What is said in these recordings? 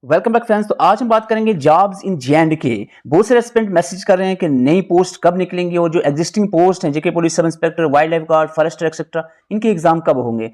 Welcome back friends. तो आज हम बात करेंगे जॉब्स इन जे.एंड.के। बहुत सारे एस्पिरेंट मैसेज कर रहे हैं कि नई पोस्ट कब निकलेंगी और जो एग्जिस्टिंग पोस्ट हैं JK police sub inspector, wildlife guard, forester etcetera, इनके एग्जाम कब होंगे।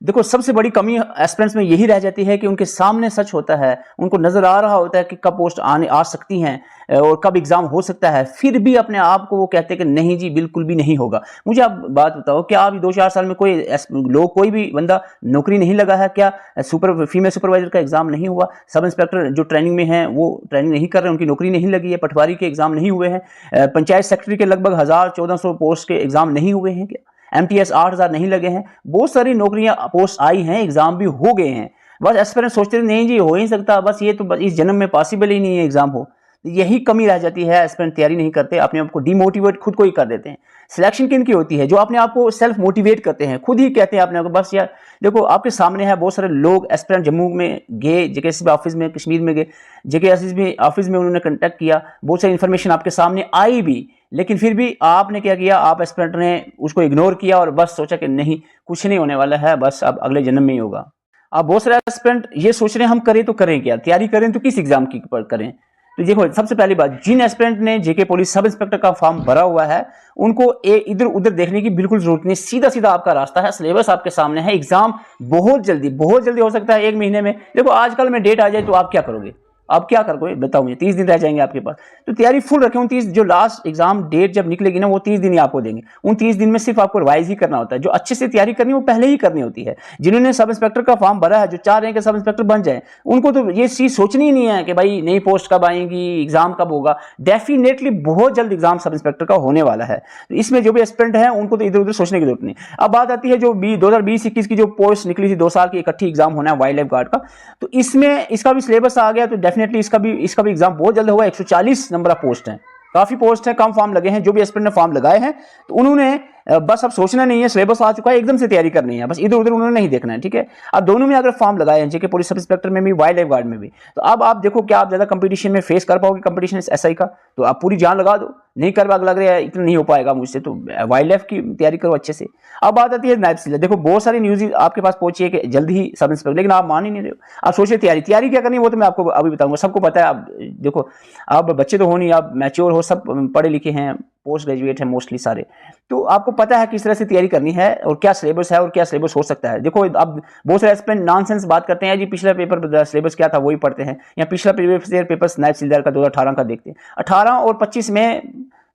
देखो, सबसे बड़ी कमी एस्पिरेंट्स में यही रह जाती है कि उनके सामने सच होता है, उनको नजर आ रहा होता है कि कब पोस्ट आने आ सकती हैं और कब एग्जाम हो सकता है, फिर भी अपने आप को वो कहते हैं कि नहीं जी बिल्कुल भी नहीं होगा। मुझे आप बात बताओ, क्या आप 2-4 साल में कोई भी बंदा नौकरी नहीं लगा है क्या? फीमेल सुपरवाइजर का एग्जाम नहीं हुआ, सब इंस्पेक्टर जो ट्रेनिंग में हैं वो ट्रेनिंग नहीं कर रहे, उनकी नौकरी नहीं लगी है, पटवारी के एग्जाम नहीं हुए हैं, पंचायत सेक्रेटरी के लगभग 1000-1400 पोस्ट के एग्जाम नहीं हुए हैं क्या? MTS 8000 नहीं लगे हैं। बहुत सारी नौकरियां पोस्ट आई हैं, एग्जाम भी हो गए हैं। बस एस्पिरेंट सोचते थे नहीं जी हो ही सकता, बस ये तो इस जन्म में पॉसिबल ही नहीं है एग्जाम हो। यही कमी रह जाती है, एस्पिरेंट तैयारी नहीं करते, अपने आप को डिमोटिवेट खुद को ही कर देते हैं। सिलेक्शन किन की होती है? जो अपने आप को सेल्फ मोटिवेट करते हैं, खुद ही कहते हैं अपने आप को बस यार देखो आपके सामने है। बहुत सारे लोग एस्पिरेंट जम्मू में गए, जेकेएसएसबी ऑफिस में, कश्मीर में गए, जेकेएसएसबी ऑफिस में उन्होंने कांटेक्ट किया, बहुत सारी इंफॉर्मेशन आपके सामने आई भी, लेकिन फिर भी आपने क्या किया, आप एस्पिरेंट ने उसको इग्नोर किया और बस सोचा कि नहीं कुछ नहीं होने वाला है, बस अब अगले जन्म में ही होगा। अब बहुत सारे एस्पिरेंट ये सोच रहे हैं हम करें तो करें क्या, तैयारी करें तो किस एग्जाम की करें। तो देखो, सबसे पहली बात, जिन एस्पिरेंट ने जेके पुलिस सब इंस्पेक्टर का फॉर्म भरा हुआ है उनको इधर उधर देखने की बिल्कुल जरूरत नहीं। सीधा सीधा आपका रास्ता है, सिलेबस आपके सामने है, एग्जाम बहुत जल्दी हो सकता है, 1 महीने में। देखो आजकल में डेट आ जाए तो आप क्या करोगे, आप क्या करोगे बताओ मुझे। 30 दिन रह जाएंगे आपके पास, तो तैयारी फुल रखें। 29 जो लास्ट एग्जाम डेट जब निकलेगी ना, वो 30 दिन ही आपको देंगे। उन 30 दिन में सिर्फ आपको रिवाइज ही करना होता है। जो अच्छे से तैयारी करनी है वो पहले ही करनी होती है। जिन्होंने सब इंस्पेक्टर का फॉर्म भरा है, जो चाह रहे हैं कि सब इंस्पेक्टर बन जाए, उनको तो ये चीज सोचनी ही नहीं है कि भाई नई पोस्ट कब आएंगी, एग्जाम कब होगा। डेफिनेटली बहुत जल्द एग्जाम सब इंस्पेक्टर का होने वाला है। तो इसमें जो भी एस्पिरेंट है उनको तो इधर उधर सोचने की जरूरत नहीं। अब बात आती है जो 2020-21 की जो पोस्ट निकली थी, 2 साल की इकट्ठी एग्जाम होना है वाइल्ड लाइफ गार्ड का, तो इसमें इसका भी सिलेबस आ गया, तो डेफिनेटली इसका भी एग्जाम बहुत जल्द होगा। 140 नंबर ऑफ पोस्ट हैं, काफी पोस्ट है, कम फॉर्म लगे हैं। जो भी एस्पिरेंट ने फॉर्म लगाए हैं तो उन्होंने बस अब सोचना नहीं है, सिलेबस आ चुका है, एकदम से तैयारी करनी है, बस इधर उधर उन्होंने नहीं देखना है, ठीक है। अब दोनों में अगर फॉर्म लगाए हैं, जेके पुलिस सब इंस्पेक्टर में भी, वाइल्ड लाइफ गार्ड में भी, तो अब आप देखो क्या आप ज्यादा कंपटीशन में फेस कर पाओगे, कंपटीशन एसआई का, तो आप पूरी जान लगा दो। नहीं कर लग रहा है इतना नहीं हो पाएगा मुझसे, तो वाइल्ड लाइफ की तैयारी करो अच्छे से। अब बात आती है नायब तहसीलदार। देखो बहुत सारी न्यूज आपके पास पहुंची है कि जल्द ही सब इंस्पेक्टर, लेकिन आप मान ही नहीं रहे हो। आप सोचिए तैयारी क्या करनी है, वो तो मैं आपको अभी बताऊंगा। सबको पता है, आप देखो आप बच्चे तो हो नहीं, आप मैच्योर हो, सब पढ़े लिखे हैं, पोस्ट ग्रेजुएट है मोस्टली सारे, तो आपको पता है किस तरह से तैयारी करनी है और क्या सिलेबस है और क्या सिलेबस हो सकता है। देखो अब बहुत सारे एस्पिरेंट नॉनसेंस बात करते हैं जी, पिछला पेपर सिलेबस क्या था वही पढ़ते हैं, या पिछला पेपर नायब तहसीलदार का 2018 का देखते हैं। 18 और 25 में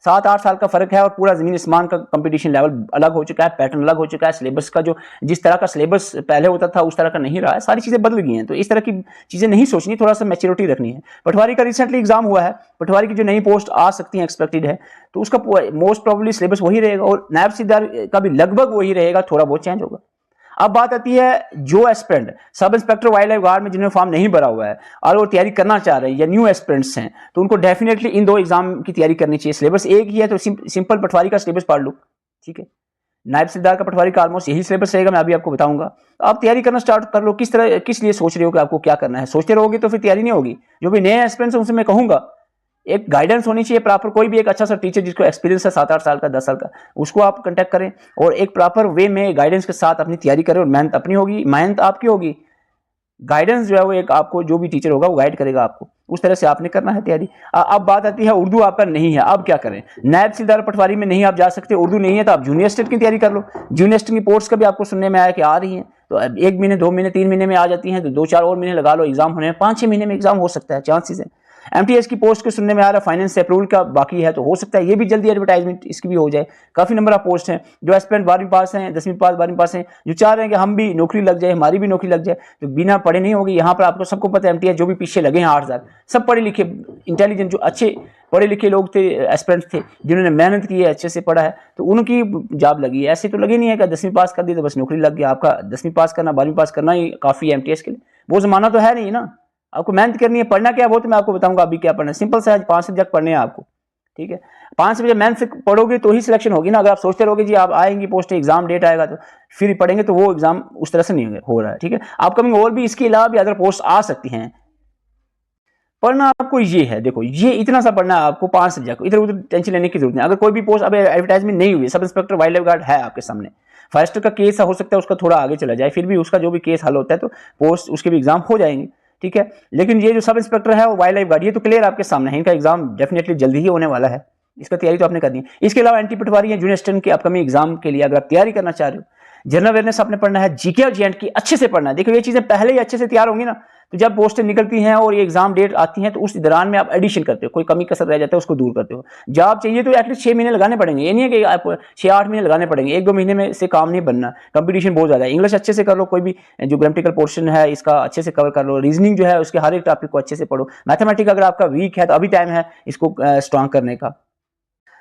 7-8 साल का फर्क है और पूरा जमीन आसमान का कंपटीशन लेवल अलग हो चुका है, पैटर्न अलग हो चुका है, सिलेबस का जो जिस तरह का सिलेबस पहले होता था उस तरह का नहीं रहा है, सारी चीजें बदल गई हैं। तो इस तरह की चीजें नहीं सोचनी, थोड़ा सा मैच्योरिटी रखनी है। पटवारी का रिसेंटली एग्जाम हुआ है, पटवारी की जो नई पोस्ट आ सकती है एक्सपेक्टेड है, तो उसका मोस्ट प्रोबेबली सिलेबस वही रहेगा और नायब तहसीलदार का भी लगभग वही रहेगा, थोड़ा बहुत चेंज होगा। अब बात आती है जो एस्पिरेंट सब इंस्पेक्टर वाइल्ड लाइफ गार्ड में जिन्होंने फॉर्म नहीं भरा हुआ है और वो तैयारी करना चाह रहे हैं या न्यू एस्पिरेंट्स हैं, तो उनको डेफिनेटली इन 2 एग्जाम की तैयारी करनी चाहिए। सिलेबस एक ही है, तो सिंपल पटवारी का सिलेबस पढ़ लो, ठीक है। नायब तहसीलदार का पटवारी का ऑलमोस्ट यही सिलेबस रहेगा, मैं अभी आपको बताऊंगा। आप तैयारी करना स्टार्ट कर लो। किस लिए सोच रहे हो कि आपको क्या करना है, सोचते रहोगे तो फिर तैयारी नहीं होगी। जो भी नए एस्पिरेंट्स हैं उनसे मैं कहूंगा एक गाइडेंस होनी चाहिए प्रॉपर, कोई भी एक अच्छा सा टीचर जिसको एक्सपीरियंस है 7-8 साल का, 10 साल का, उसको आप कांटेक्ट करें और एक प्रॉपर वे में गाइडेंस के साथ अपनी तैयारी करें। और मेहनत अपनी होगी, मेहनत आपकी होगी, गाइडेंस जो है वो एक आपको जो भी टीचर होगा वो गाइड करेगा आपको, उस तरह से आपने करना है तैयारी। अब बात आती है उर्दू आपका नहीं है, अब क्या करें। नायब तहसीलदार पटवारी में नहीं आप जा सकते, उर्दू नहीं है, तो आप जूनियर स्टेट की तैयारी कर लो। जूनियर स्टेट की पोस्ट का भी आपको सुनने में आया कि आ रही है, तो 1 महीने 2 महीने 3 महीने में आ जाती हैं, तो 2-4 और महीने लगा लो, एग्जाम होने में 5-6 महीने में एग्जाम हो सकता है, चांसेस है। MTS की पोस्ट को सुनने में आ रहा है फाइनेंस से अप्रूवल का बाकी है, तो हो सकता है ये भी जल्दी एडवर्टाइजमेंट इसकी भी हो जाए। काफी नंबर ऑफ पोस्ट हैं। जो एस्पिरेंट 12वीं पास हैं, 10वीं पास, 12वीं पास हैं, जो चाह रहे हैं कि हम भी नौकरी लग जाए, हमारी भी नौकरी लग जाए, तो बिना पढ़े नहीं होगी। यहाँ पर आपको सबको पता है MTS जो भी पीछे लगे हैं 8,000 सब पढ़े लिखे इंटेलिजेंट जो अच्छे पढ़े लिखे लोग थे, एस्पिरेंट्स थे जिन्होंने मेहनत की है, अच्छे से पढ़ा है, तो उनकी जॉब लगी है। ऐसे तो लगे नहीं है कि 10वीं पास कर दी तो बस नौकरी लग गया। आपका 10वीं पास करना, 12वीं पास करना ही काफी है MTS के लिए, वो जमाना तो है नहीं ना। आपको मेहनत करनी है, पढ़ना क्या है वो तो मैं आपको बताऊंगा अभी क्या पढ़ना है। सिंपल से आज 5 सब्जेक्ट पढ़ने हैं आपको, ठीक है। 5 सब्जेक्ट मेहनत से पढ़ोगे तो ही सिलेक्शन होगी ना। अगर आप सोचते रहोगे जी आप आएंगी पोस्ट, एग्जाम डेट आएगा तो फिर पढ़ेंगे, तो वो एग्जाम उस तरह से नहीं हो रहा है, ठीक है। अपकमिंग और भी इसके अलावा भी अदर पोस्ट आ सकती हैं। पढ़ना आपको ये है, देखो ये इतना सा पढ़ना है आपको, 5 सब्जेक्ट, इधर उधर टेंशन लेने की जरूरत नहीं। अगर कोई भी पोस्ट अभी एडवर्टाइजमेंट नहीं हुई, सब इंस्पेक्टर वाइल्ड लाइफ गार्ड है आपके सामने, फॉरेस्टर का केस हो सकता है उसका थोड़ा आगे चला जाए, फिर भी उसका जो भी केस हल होता है तो पोस्ट उसके भी एग्जाम हो जाएंगे, ठीक है। लेकिन ये जो सब इंस्पेक्टर है और वाइल्ड लाइफ गार्ड, ये तो क्लियर आपके सामने है, इनका एग्जाम डेफिनेटली जल्दी ही होने वाला है, इसका तैयारी तो आपने करनी है। इसके अलावा एंटी पटवारी या जूनियर असिस्टेंट के अपकमिंग एग्जाम के लिए अगर आप तैयारी करना चाह रहे हो, जनरल अवेयरनेस आपने पढ़ना है, जीके और जेएंडके अच्छे से पढ़ना है। देखो ये चीजें पहले ही अच्छे से तैयार होंगी ना, तो जब पोस्टें निकलती हैं और ये एग्जाम डेट आती है तो उस दौरान में आप एडिशन करते हो, कोई कमी कसर रह जाता है उसको दूर करते हो। जॉब चाहिए तो एटलीस्ट 6 महीने लगाने पड़ेंगे, ये नहीं है कि आप 6-8 महीने लगाने पड़ेंगे, 1-2 महीने में से काम नहीं बनना। कंपटीशन बहुत ज्यादा है। इंग्लिश अच्छे से कर लो, कोई भी जो ग्रामेटिकल पोर्शन है इसका अच्छे से कवर कर लो, रीजनिंग जो है उसके हर एक टॉपिक को अच्छे से पढ़ो। मैथमेटिक्स अगर आपका वीक है तो अभी टाइम है इसको स्ट्रांग करने का।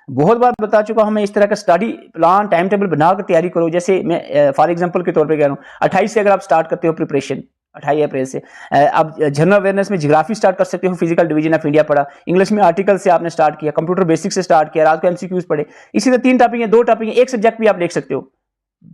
बहुत बार बता चुका हूं मैं, इस तरह का स्टडी प्लान टाइम टेबल बनाकर तैयारी करो। जैसे मैं फॉर एग्जांपल के तौर पे कह रहा हूं, 28 से अगर आप स्टार्ट करते हो प्रिपरेशन, 28 अप्रैल से आप जनरल अवेयरनेस में ज्योग्राफी स्टार्ट कर सकते हो, फिजिकल डिवीजन ऑफ इंडिया पढ़ा, इंग्लिश में आर्टिकल से आपने स्टार्ट किया, कंप्यूटर बेसिक से स्टार्ट किया, रात को एमसीक्यूज पढ़े। इसी तरह 3 टॉपिक है, 2 टॉपिक है, 1 सब्जेक्ट भी आप देख सकते हो।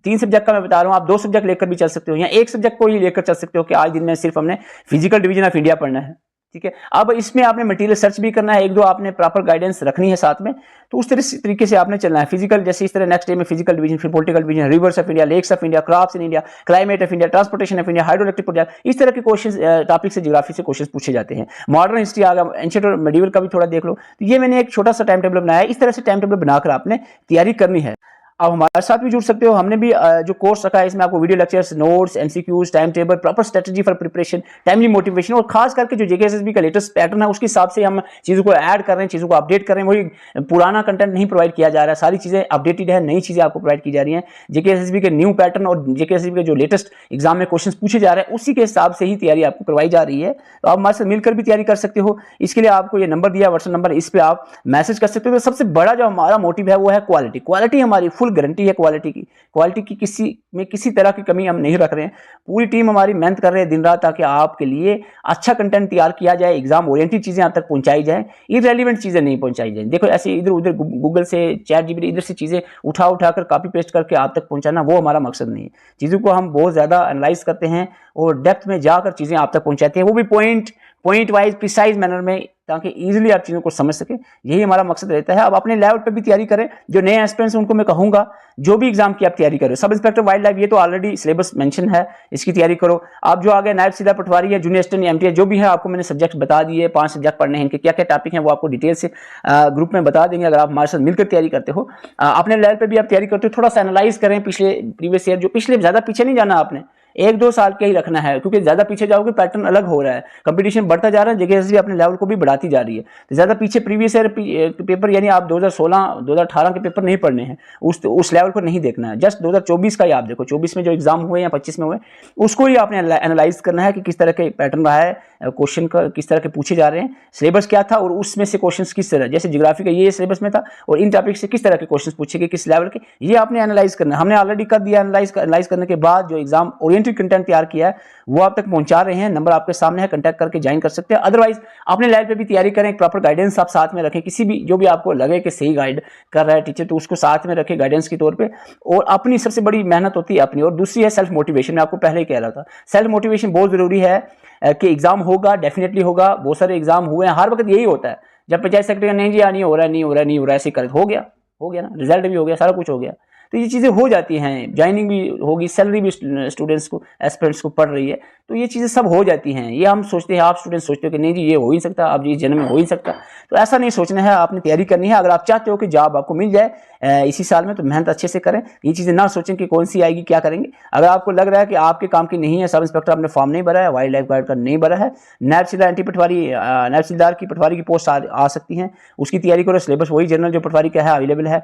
3 सब्जेक्ट का मैं बता रहा हूं, आप 2 सब्जेक्ट लेकर भी चल सकते हो, या 1 सब्जेक्ट को ही लेकर चल सकते हो कि आज दिन में सिर्फ हमने फिजिकल डिवीजन ऑफ इंडिया पढ़ना है, ठीक है। अब इसमें आपने मटेरियल सर्च भी करना है, 1-2 आपने प्रॉपर गाइडेंस रखनी है साथ में, तो उस तरीके से आपने चलना है। फिजिकल जैसे इस तरह नेक्स्ट डे में फिजिकल डिवीजन, फिर political division, rivers of India, lakes of India, crops in India, climate of India, transportation of India, hydro electric project, इस तरह के क्वेश्चन टॉपिक से ज्योग्राफी से क्वेश्चन पूछे जाते हैं। मॉडर्न हिस्ट्री आ गया, एंशिएंट और मेडिवल का भी थोड़ा देख लो। तो ये मैंने एक छोटा सा टाइम टेबल बनाया है, इस तरह से टाइम टेबल बनाकर आपने तैयारी करनी है। आप हमारे साथ भी जुड़ सकते हो, हमने भी जो कोर्स रखा है इसमें आपको video lectures, notes, MCQs, time table, proper strategy for preparation, timely motivation, और खास करके जो जेके एसएसबी का लेटेस्ट पैटर्न है उसके हिसाब से हम चीज़ों को ऐड कर रहे हैं, चीज़ों को अपडेट कर रहे हैं। वही पुराना कंटेंट नहीं प्रोवाइड किया जा रहा है, सारी चीज़ें अपडेटेड है, नई चीज़ें आपको प्रोवाइड की जा रही हैं। जेके एसएसबी के न्यू पैटर्न और जेके एसएसबी के जो लेटेस्ट एग्जाम में क्वेश्चन पूछे जा रहे हैं उसी के हिसाब से ही तैयारी आपको करवाई जा रही है। तो आप हमारे साथ मिलकर भी तैयारी कर सकते हो। इसके लिए आपको ये नंबर दिया, व्हाट्सएप नंबर, इस पर आप मैसेज कर सकते हो। तो सबसे बड़ा जो हमारा मोटिव है वो है क्वालिटी। क्वालिटी हमारी फुल गारंटी है, क्वालिटी की किसी तरह की कमी हम नहीं रख रहे हैं। पूरी टीम हमारी मेहनत कर रहे हैं दिन रात, ताकि आपके लिए अच्छा कंटेंट तैयार किया जाए, एग्जाम ओरिएंटेड चीजें आप तक पहुंचाई जाए, इररेलेवेंट चीजें नहीं पहुंचाई जाए। देखो ऐसे इधर उधर गूगल से, चैट जीपीटी, इधर से चीजें उठा कर कॉपी पेस्ट करके आप तक पहुंचाना, वो हमारा मकसद नहीं है। चीजों को हम बहुत ज्यादा एनालाइज करते हैं और डेप्थ में जाकर चीजें आप तक पहुंचाते हैं, वो भी पॉइंट वाइज प्रिसाइज मैनर में, ताकि इजीली आप चीज़ों को समझ सके। यही हमारा मकसद रहता है। अब अपने लेवल पे भी तैयारी करें। जो नए एस्पिरेंट्स उनको मैं कहूंगा, जो भी एग्जाम की आप तैयारी करो, सब इंस्पेक्टर वाइल्ड लाइफ ये तो ऑलरेडी सिलेबस मेंशन है, इसकी तैयारी करो। आप जो आगे नायब सीधा पटवारी है, जूनियर असिस्टेंट, एमटीएस जो भी है, आपको मैंने सब्जेक्ट बता दिए, 5 सब्जेक्ट पढ़ने हैं, इनके क्या क्या टॉपिक हैं वो आपको डिटेल से ग्रुप में बता देंगे। अगर आप हमारे साथ मिलकर तैयारी करते हो, अपने लेवल पर भी आप तैयारी करते हो, थोड़ा सा एनालाइज करें पिछले प्रीवियस ईयर, जो पिछले ज़्यादा पीछे नहीं जाना आपने, 1-2 साल के ही रखना है, क्योंकि ज्यादा पीछे जाओगे पैटर्न अलग हो रहा है, कंपटीशन बढ़ता जा रहा है, जेकेएसएसबी अपने लेवल को भी बढ़ाती जा रही है। तो ज्यादा पीछे प्रीवियस ईयर पेपर, यानी आप 2016-2018 के पेपर नहीं पढ़ने हैं, उस लेवल को नहीं देखना है। जस्ट 2024 का ही आप देखो, 24 में जो एग्जाम हुए या 25 में हुए, उसको ही आपने एनालाइज करना है कि किस तरह के पैटर्न रहा है, क्वेश्चन का किस तरह के पूछे जा रहे हैं, सिलेबस क्या था और उसमें से क्वेश्चन किस तरह, जैसे ज्योग्राफी का ये सिलेबस में था और इन टॉपिक से किस तरह के क्वेश्चन पूछे गए, किस लेवल के, ये आपने एनालाइज करना है। हमने ऑलरेडी कर दिया। एनालाइज करने के बाद जो एग्जाम ओरिएंटेड कंटेंट तैयार किया है वो आप तक पहुंचा रहे हैं। नंबर आपके सामने है, कांटेक्ट करके ज्वाइन कर सकते हैं। अदरवाइज अपने लेवल पे भी तैयारी करें, एक प्रॉपर गाइडेंस आप साथ में रखें। किसी भी जो भी आपको लगे कि सही गाइड कर रहा है टीचर, तो उसको साथ में रखें गाइडेंस के तौर पे। और अपनी सबसे बड़ी मेहनत होती है अपनी, और दूसरी है सेल्फ मोटिवेशन। मैं आपको पहले ही कह रहा था, सेल्फ मोटिवेशन बहुत जरूरी है कि एग्जाम होगा, डेफिनेटली होगा। बहुत सारे एग्जाम हुए हैं, हर वक्त यही होता है, जब पंचायत सेक्रेटरी नहीं जी नहीं हो रहा ऐसे कर, हो गया ना, रिजल्ट भी हो गया, सारा कुछ हो गया। तो ये चीज़ें हो जाती हैं, ज्वाइनिंग भी होगी, सैलरी भी स्टूडेंट्स को, एस्पिरेंट्स को पड़ रही है, तो ये चीज़ें सब हो जाती हैं। ये हम सोचते हैं, आप स्टूडेंट्स सोचते हो कि नहीं जी ये हो ही सकता, आप जी जन्म में हो ही सकता, तो ऐसा नहीं सोचना है। आपने तैयारी करनी है। अगर आप चाहते हो कि जॉब आपको मिल जाए इसी साल में, तो मेहनत अच्छे से करें। ये चीज़ें ना सोचें कि कौन सी आएगी, क्या करेंगे। अगर आपको लग रहा है कि आपके काम की नहीं है, सब इंस्पेक्टर आपने फॉर्म नहीं भरा है, वाइल्ड लाइफ गार्ड का नहीं भरा है, नायब सीधा एंटी पटवारी, नायब सीलदार की पटवारी की पोस्ट आ सकती हैं, उसकी तैयारी करो। सिलेबस वही जनरल जो पटवारी का है अवेलेबल है।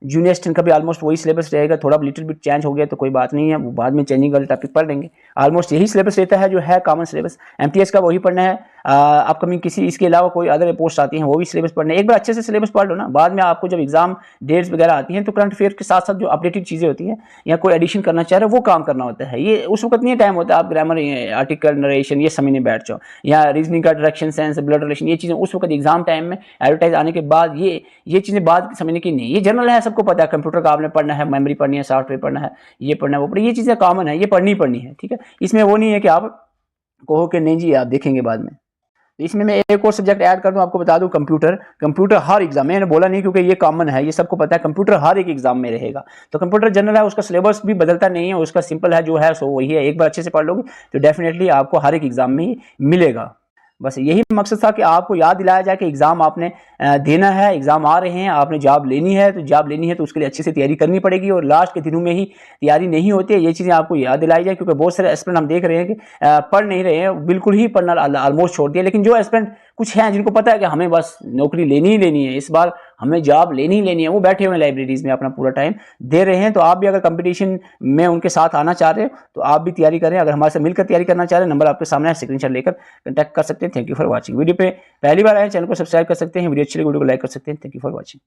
जूनियर असिस्टेंट का भी ऑलमोस्ट वही सिलेबस रहेगा, थोड़ा लिटिल बिट चेंज हो गया तो कोई बात नहीं है, वो बाद में चेंजिंग वाले टॉपिक पढ़ लेंगे। ऑलमोस्ट यही सिलेबस रहता है जो है कॉमन सिलेबस। एमटीएस का वही पढ़ना है। अपकमिंग किसी इसके अलावा कोई अदर पोस्ट आती हैं वो भी सिलेबस पढ़ना है। एक बार अच्छे से सिलेबस पढ़ लो ना, बाद में आपको जब एग्जाम डेट्स वगैरह आती हैं तो करंट अफेयर के साथ साथ जो अपडेटेड चीज़ें होती हैं या कोई एडिशन करना चाह रहे हो वो काम करना होता है। ये उस वक्त नहीं टाइम होता, आप ग्रामर, आर्टिकल, नरेशन ये समझने बैठ जाओ, या रीजनिंग का डायरेक्शन सेंस, ब्लड रिलेशन, ये चीज़ें उस वक्त एग्जाम टाइम में एडवर्टाइज आने के बाद ये चीज़ें बाद समझने की नहीं। ये जनरल है, सबको पता है, कंप्यूटर का आपने पढ़ना है, मेमोरी पढ़नी है, सॉफ्टवेयर पढ़ना है, ये पढ़ना है, वो पढ़ना, ये चीज़ें कॉमन है, ये पढ़नी है, ठीक है। इसमें वो नहीं है कि आप कहो कि नहीं जी आप देखेंगे बाद में। तो इसमें मैं एक और सब्जेक्ट ऐड कर दूं, आपको बता दूं कंप्यूटर। कंप्यूटर हर एग्जाम, मैंने बोला नहीं क्योंकि ये कॉमन है, ये सबको पता है, कंप्यूटर हर एक एग्जाम में रहेगा। तो कंप्यूटर जनरल है, उसका सिलेबस भी बदलता नहीं है, उसका सिंपल है जो है सो वही है। एक बार अच्छे से पढ़ लोगे तो डेफिनेटली आपको हर एक एग्जाम में मिलेगा। बस यही मकसद था कि आपको याद दिलाया जाए कि एग्जाम आपने देना है, एग्जाम आ रहे हैं, आपने जॉब लेनी है, तो जॉब लेनी है तो उसके लिए अच्छे से तैयारी करनी पड़ेगी, और लास्ट के दिनों में ही तैयारी नहीं होती है। ये चीज़ें आपको याद दिलाई जाए, क्योंकि बहुत सारे एस्पिरेंट हम देख रहे हैं कि पढ़ नहीं रहे हैं, बिल्कुल ही पढ़ना ऑलमोस्ट छोड़ दिया। लेकिन जो एस्पिरेंट कुछ हैं जिनको पता है कि हमें बस नौकरी लेनी ही लेनी है, इस बार हमें जॉब लेनी ही लेनी है, वो बैठे हुए हैं लाइब्रेरीज में अपना पूरा टाइम दे रहे हैं। तो आप भी अगर कंपटीशन में उनके साथ आना चाह रहे हो तो आप भी तैयारी करें। अगर हमारे साथ मिलकर तैयारी करना चाह रहे हैं, नंबर आपके सामने है, स्क्रीनशॉट लेकर कॉन्टैक्ट कर सकते हैं। Thank you for watching. Video पे पहली बार आए चैनल को सब्सक्राइब कर सकते हैं, वीडियो अच्छी लगी वीडियो को लाइक कर सकते हैं। Thank you for watching.